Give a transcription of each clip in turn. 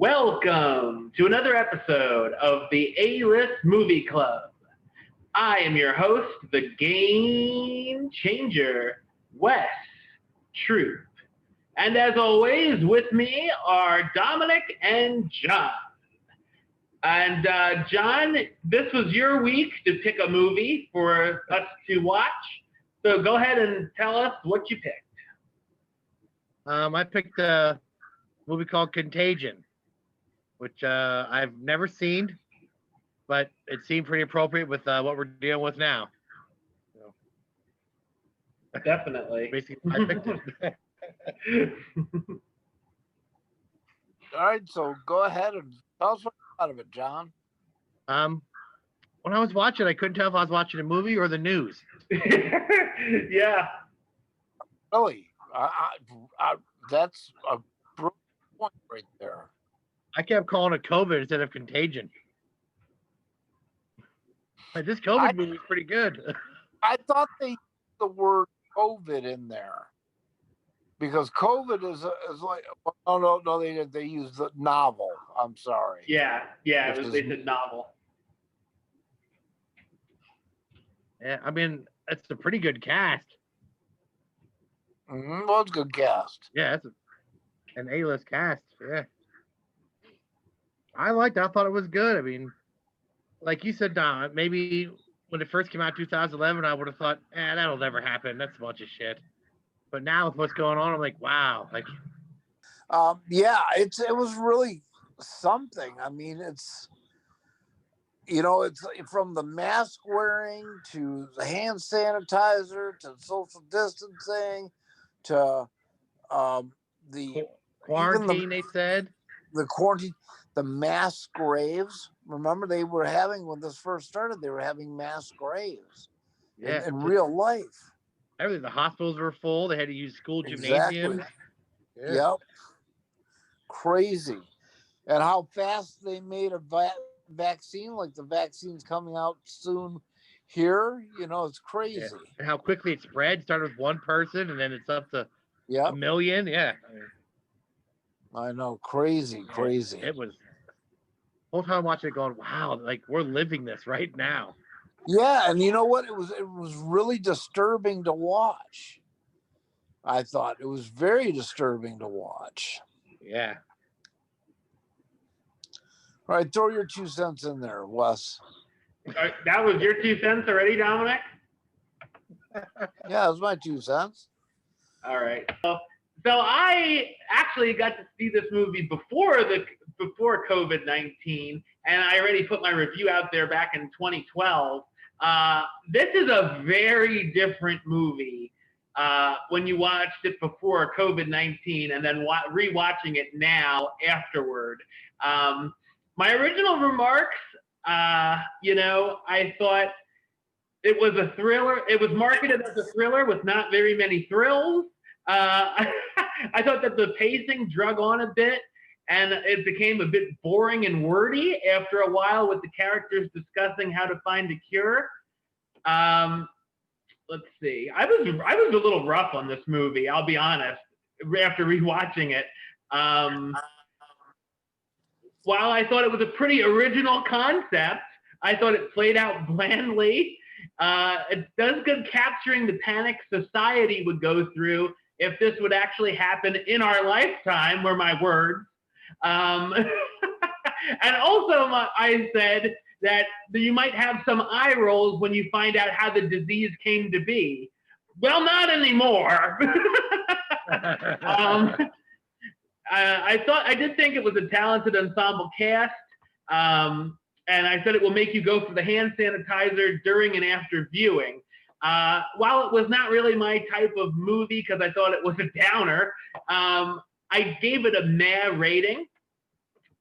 Welcome to another episode of the A-List Movie Club. I am your host, the Game Changer, Wes Truth. And as always, with me are Dominic and John. And John, this was your week to pick a movie for us to watch. So go ahead and tell us what you picked. I picked a movie called Contagion, which I've never seen, but it seemed pretty appropriate with what we're dealing with now. So, Definitely. basically, I picked it. All right, so go ahead and tell us what you thought of it, John. When I was watching, I couldn't tell if I was watching a movie or the news. Yeah. Really, that's a brilliant point right there. I kept calling it COVID instead of Contagion. Like, this COVID movie is pretty good. I thought they used the word COVID in there because COVID is like no they didn't. They used the novel. I'm sorry. Yeah, they said novel. Yeah, I mean, it's a pretty good cast. Well, it's a good cast. Yeah, it's an A-list cast. Yeah. I liked it. I thought it was good. I mean, like you said, Don, maybe when it first came out in 2011, I would have thought, that'll never happen. That's a bunch of shit. But now with what's going on, I'm like, wow. Like, it was really something. I mean, it's from the mask wearing to the hand sanitizer to social distancing to the quarantine, they said. The quarantine, the mass graves. Remember, they were having, when this first started, they were having mass graves in real life. Everything. The hospitals were full. They had to use school gymnasiums. Exactly. Yeah. Yep. Crazy. And how fast they made a vaccine, like the vaccine's coming out soon here. It's crazy. Yeah. And how quickly it spread. Started with one person, and then it's up to a million. Yeah. I know. Crazy. It was. The whole time watching it going, wow, like we're living this right now. Yeah, and you know what? It was really disturbing to watch. I thought it was very disturbing to watch. Yeah. All right, throw your 2 cents in there, Wes. That was your 2 cents already, Dominic? Yeah, it was my 2 cents. All right. So I actually got to see this movie before COVID-19, and I already put my review out there back in 2012. This is a very different movie when you watched it before COVID-19 and then rewatching it now afterward. My original remarks, I thought it was a thriller. It was marketed as a thriller with not very many thrills. I thought that the pacing drug on a bit, and it became a bit boring and wordy after a while with the characters discussing how to find a cure. Let's see. I was a little rough on this movie, I'll be honest, after rewatching it. While I thought it was a pretty original concept, I thought it played out blandly. It does good capturing the panic society would go through if this would actually happen in our lifetime, were my words. And also, I said that you might have some eye rolls when you find out how the disease came to be. Well, not anymore. I did think it was a talented ensemble cast. And I said it will make you go for the hand sanitizer during and after viewing. While it was not really my type of movie because I thought it was a downer, I gave it a meh rating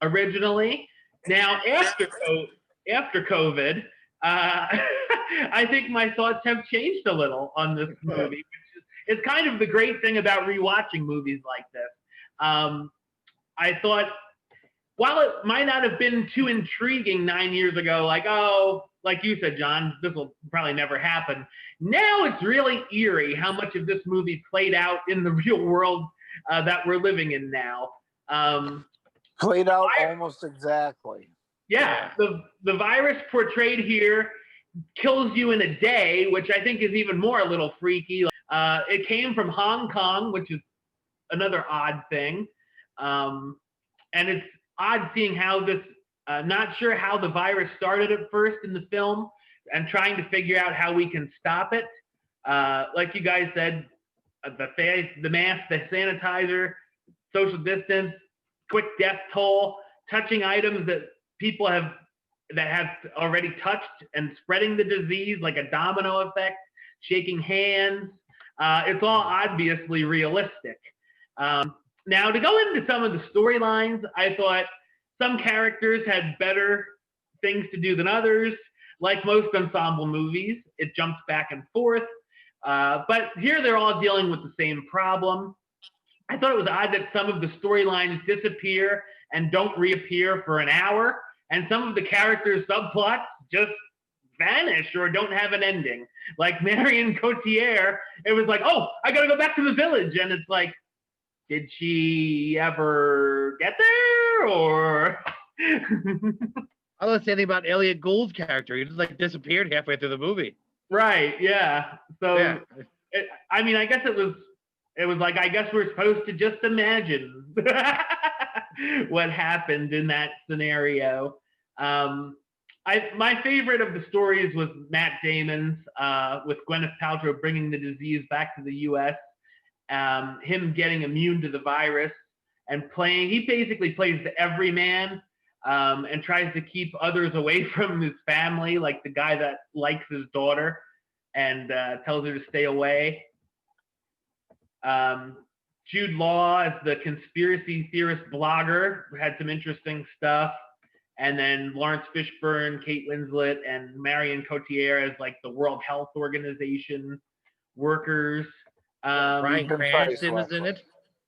originally. Now, after COVID, I think my thoughts have changed a little on this movie, which is kind of the great thing about rewatching movies like this. I thought, while it might not have been too intriguing 9 years ago, like you said, John, this will probably never happen. Now it's really eerie how much of this movie played out in the real world that we're living in now. Played out almost exactly. Yeah, the virus portrayed here kills you in a day, which I think is even more a little freaky. It came from Hong Kong, which is another odd thing. And it's odd seeing how this, not sure how the virus started at first in the film and trying to figure out how we can stop it. Like you guys said, the mask, the sanitizer, social distance, quick death toll, touching items that people have already touched and spreading the disease like a domino effect, shaking hands. It's all obviously realistic. Now, to go into some of the storylines, I thought some characters had better things to do than others. Like most ensemble movies, it jumps back and forth. But here they're all dealing with the same problem. I thought it was odd that some of the storylines disappear and don't reappear for an hour, and some of the characters' subplots just vanish or don't have an ending. Like Marion Cotillard, it was like, oh, I gotta go back to the village, and it's like, did she ever get there, or? I don't say anything about Elliot Gould's character. He just like disappeared halfway through the movie. Right. Yeah. So, Yeah. I mean, I guess it was like, I guess we're supposed to just imagine what happened in that scenario. My favorite of the stories was Matt Damon's, with Gwyneth Paltrow bringing the disease back to the U.S. Him getting immune to the virus and he basically plays the everyman, and tries to keep others away from his family, like the guy that likes his daughter and tells her to stay away. Jude Law as the conspiracy theorist blogger had some interesting stuff. And then Lawrence Fishburne, Kate Winslet, and Marion Cotillard as like the World Health Organization workers. Bryan Cranston was in it.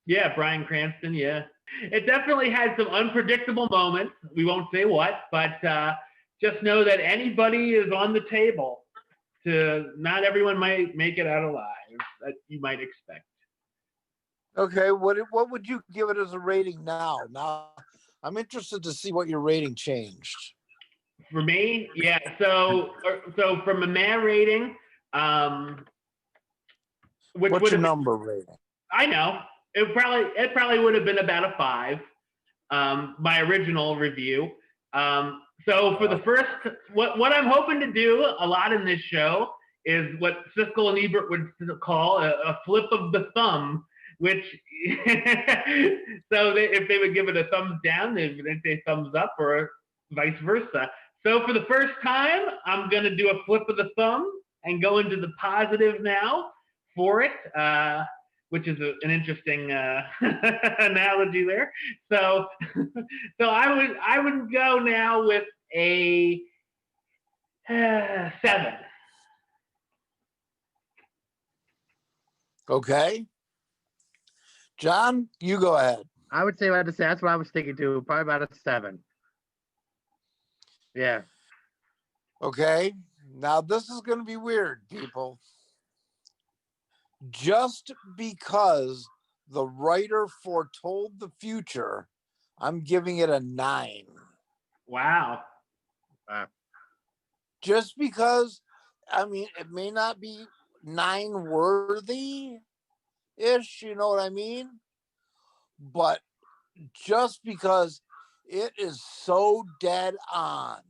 Yeah, Bryan Cranston, yeah. It definitely had some unpredictable moments. We won't say what, but just know that anybody is on the table. Not everyone might make it out alive, that you might expect. Okay, what would you give it as a rating now? Now, I'm interested to see what your rating changed. For me, yeah. So from a man rating, what's your number rating? I know it probably would have been about a 5. My original review. So for the first, what I'm hoping to do a lot in this show is what Siskel and Ebert would call a flip of the thumb, which if they would give it a thumbs down, they'd say thumbs up, or vice versa. So for the first time, I'm going to do a flip of the thumb and go into the positive now for it, which is an interesting analogy there. So I would go now with a 7. Okay. John, you go ahead. I would say that's what I was thinking too. Probably about a 7. Yeah. Okay. Now this is going to be weird, people. Just because the writer foretold the future, I'm giving it a 9. Wow. Just because, I mean, it may not be 9 worthy ish, you know what I mean? But just because it is so dead on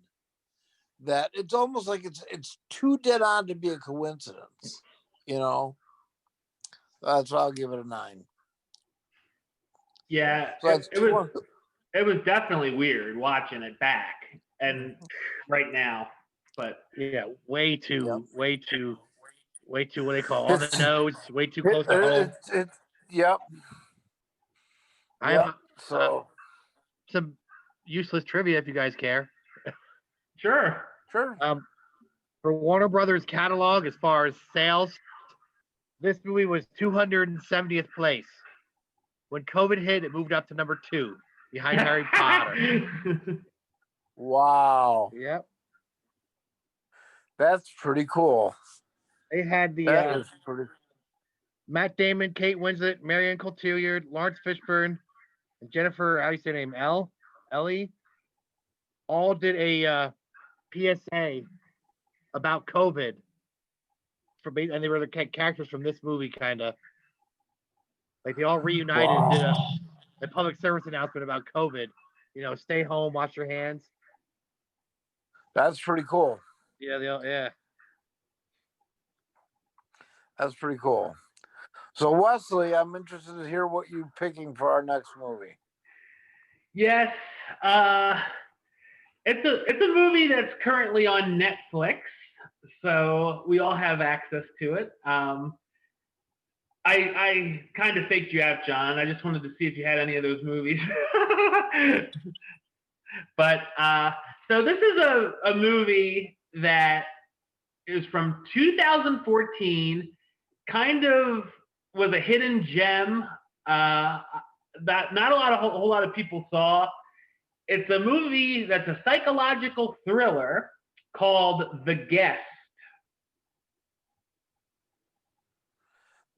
that it's almost like it's too dead on to be a coincidence, you know? That's why I'll give it a 9. Yeah, So it was definitely weird watching it back and right now, but yeah, way too what do they call, on the nose, way too close to home. Yep. I have some useless trivia if you guys care. Sure. For Warner Brothers catalog, as far as sales, this movie was 270th place. When COVID hit, it moved up to number 2, behind Harry Potter. Wow. Yep. That's pretty cool. They had That is pretty. Matt Damon, Kate Winslet, Marion Cotillard, Lawrence Fishburne, and Jennifer, how do you say her name? Ellie, all did a PSA about COVID. And they were the characters from this movie, kind of. Like they all reunited and did a public service announcement about COVID. Stay home, wash your hands. That's pretty cool. Yeah. That's pretty cool. So Wesley, I'm interested to hear what you're picking for our next movie. Yes, it's a movie that's currently on Netflix, so we all have access to it. I kind of faked you out, John. I just wanted to see if you had any of those movies. But so this is a movie that is from 2014, kind of was a hidden gem that not a whole lot of people saw. It's a movie that's a psychological thriller called The Guest.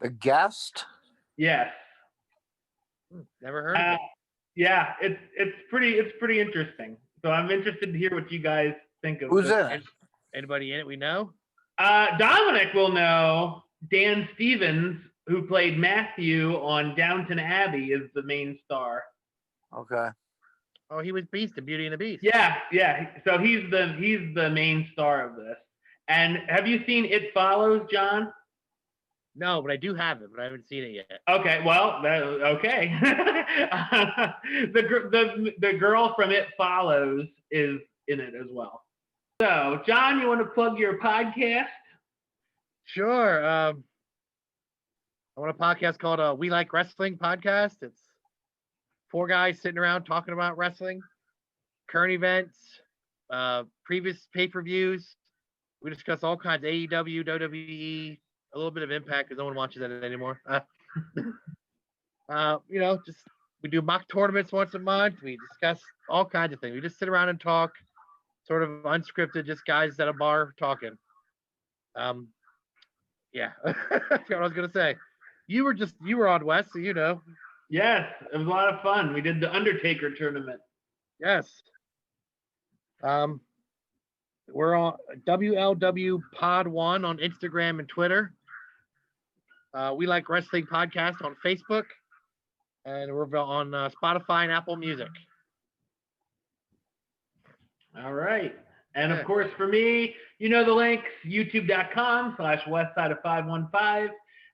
The Guest? Yes. Never heard of it. Yeah, it's pretty interesting. So I'm interested to hear what you guys think of. Who's in it? Anybody in it we know? Dominic will know. Dan Stevens, who played Matthew on Downton Abbey, is the main star. Okay. Oh, he was Beast in Beauty and the Beast. Yeah. So he's the main star of this. And have you seen It Follows, John? No, but I do have it, but I haven't seen it yet. Okay, well, okay. The girl from It Follows is in it as well. So, John, you want to plug your podcast? Sure. I want a podcast called We Like Wrestling Podcast. It's 4 guys sitting around talking about wrestling, current events, previous pay-per-views. We discuss all kinds of AEW, WWE, a little bit of Impact because no one watches that anymore. Just we do mock tournaments once a month. We discuss all kinds of things. We just sit around and talk, sort of unscripted, just guys at a bar talking. Yeah, I forgot what I was gonna say. You were on West, so you know. Yes, it was a lot of fun. We did the Undertaker tournament. Yes. We're on WLW Pod 1 on Instagram and Twitter. We Like Wrestling Podcast on Facebook, and we're on Spotify and Apple Music. All right. And of course, for me, you know the links, youtube.com/westside515.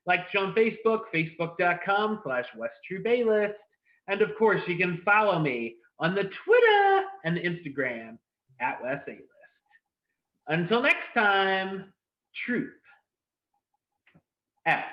Like us on Facebook, facebook.com/WestTrueBaylist. And of course, you can follow me on the Twitter and the Instagram @WesAList. Until next time, truth out.